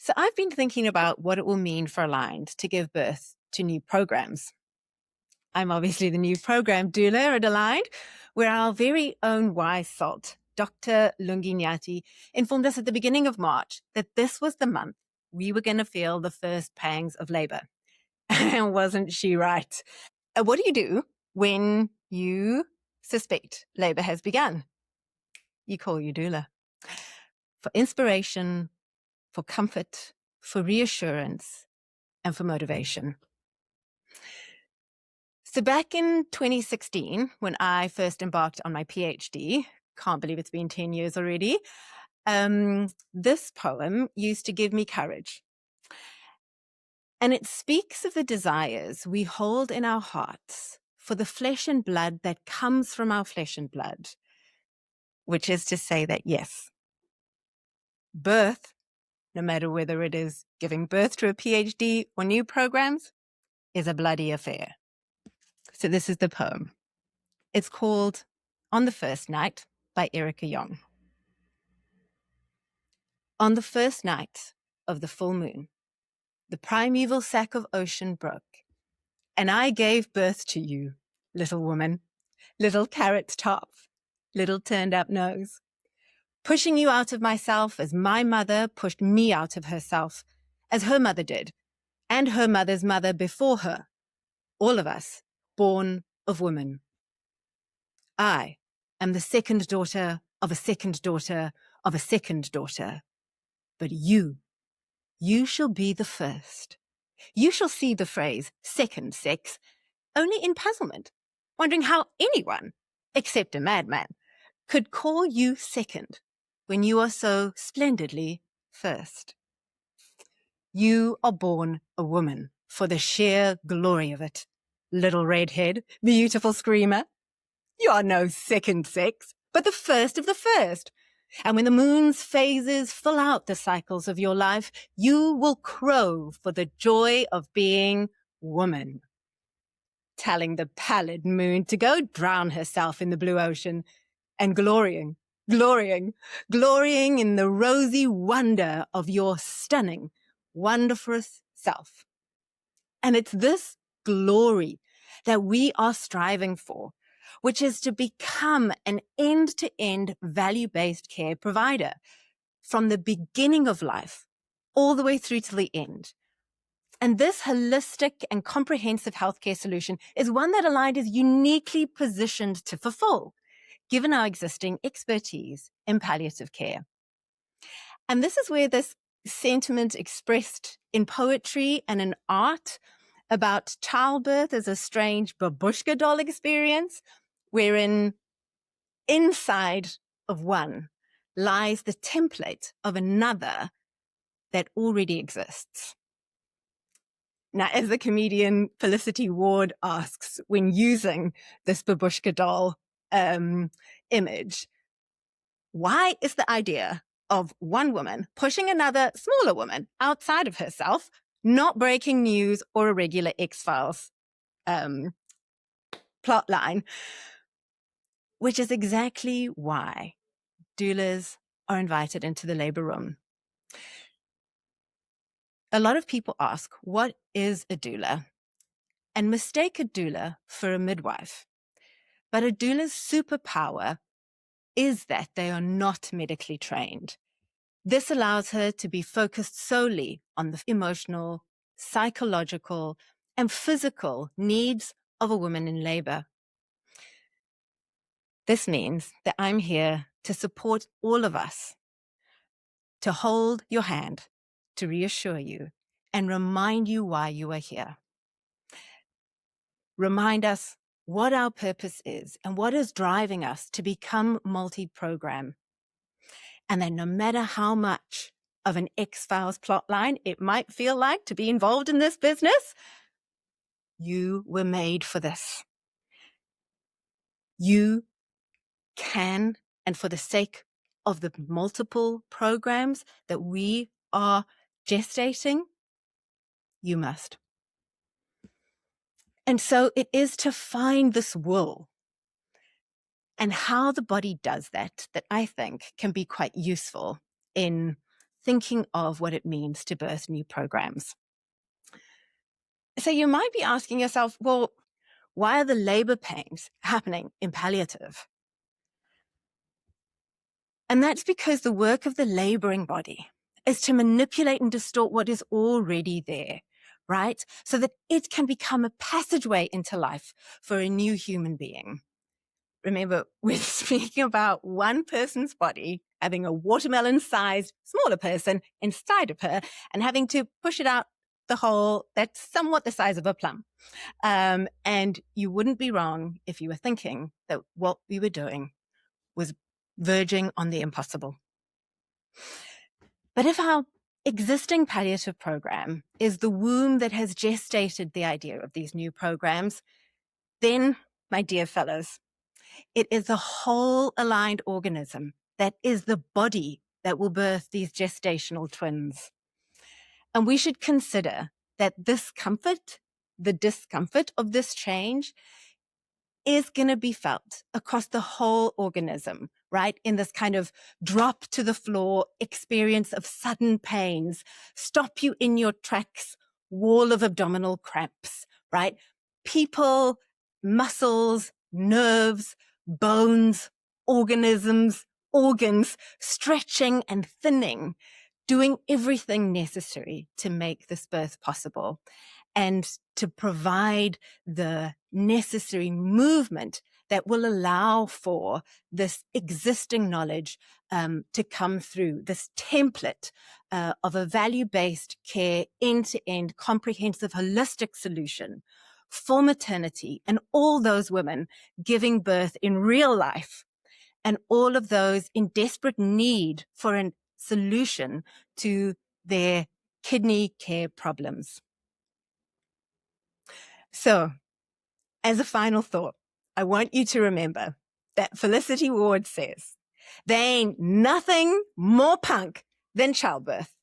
So I've been thinking about what it will mean for Aligned to give birth to new programs. I'm obviously the new program doula at Aligned, where our very own wise salt, Dr. Lungi informed us at the beginning of March that this was the month we were going to feel the first pangs of labor. And wasn't she right? What do you do when you suspect labor has begun? You call your doula. For inspiration, for comfort, for reassurance, and for motivation. So back in 2016, when I first embarked on my PhD, can't believe it's been 10 years already, this poem used to give me courage. And it speaks of the desires we hold in our hearts for the flesh and blood that comes from our flesh and blood, which is to say that, yes, birth, no matter whether it is giving birth to a PhD or new programs, is a bloody affair. So this is the poem. It's called On the First Night by Erica Young. On the first night of the full moon, the primeval sack of ocean broke, and I gave birth to you, little woman, little carrot top, little turned up nose, pushing you out of myself as my mother pushed me out of herself, as her mother did, and her mother's mother before her, all of us born of woman. I am the second daughter of a second daughter of a second daughter. But you shall be the first. You shall see the phrase second sex only in puzzlement, wondering how anyone, except a madman, could call you second when you are so splendidly first. You are born a woman for the sheer glory of it. Little redhead, beautiful screamer. You are no second sex, but the first of the first. And when the moon's phases fill out the cycles of your life, you will crow for the joy of being woman, telling the pallid moon to go drown herself in the blue ocean and glorying in the rosy wonder of your stunning, wondrous self. And it's this glory that we are striving for, which is to become an end-to-end value-based care provider from the beginning of life all the way through to the end. And this holistic and comprehensive healthcare solution is one that Aligned is uniquely positioned to fulfill, given our existing expertise in palliative care. And this is where this sentiment expressed in poetry and in art about childbirth as a strange babushka doll experience, wherein inside of one lies the template of another that already exists. Now, as the comedian Felicity Ward asks when using this babushka doll image, why is the idea of one woman pushing another smaller woman outside of herself not breaking news or a regular X-Files plot line? Which is exactly why doulas are invited into the labor room. A lot of people ask, what is a doula? And mistake a doula for a midwife. But a doula's superpower is that they are not medically trained. This allows her to be focused solely on the emotional, psychological, and physical needs of a woman in labor. This means that I'm here to support all of us, to hold your hand, to reassure you, and remind you why you are here. Remind us what our purpose is and what is driving us to become multi-program. And that no matter how much of an X-Files plotline it might feel like to be involved in this business, you were made for this. You can, and for the sake of the multiple programs that we are gestating, you must. And so it is to find this will and how the body does that I think can be quite useful in thinking of what it means to birth new programs. So you might be asking yourself, well, why are the labor pains happening in palliative? And that's because the work of the laboring body is to manipulate and distort what is already there, right? So that it can become a passageway into life for a new human being. Remember, we're speaking about one person's body having a watermelon-sized smaller person inside of her and having to push it out the hole that's somewhat the size of a plum. And you wouldn't be wrong if you were thinking that what we were doing was verging on the impossible. But if our existing palliative program is the womb that has gestated the idea of these new programs, then, my dear fellows, it is a whole aligned organism that is the body that will birth these gestational twins. And we should consider that this comfort, the discomfort of this change, is going to be felt across the whole organism, right? In this kind of drop to the floor experience of sudden pains, stop you in your tracks, wall of abdominal cramps, right? People, muscles, nerves, bones, organisms, organs stretching and thinning, doing everything necessary to make this birth possible and to provide the necessary movement that will allow for this existing knowledge to come through, this template of a value-based care, end-to-end, comprehensive, holistic solution for maternity and all those women giving birth in real life and all of those in desperate need for a solution to their kidney care problems. So, as a final thought, I want you to remember that Felicity Ward says, there ain't nothing more punk than childbirth,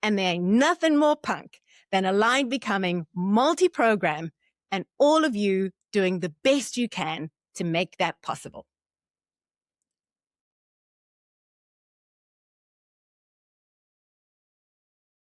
and there ain't nothing more punk than aligned becoming multi-program and all of you doing the best you can to make that possible.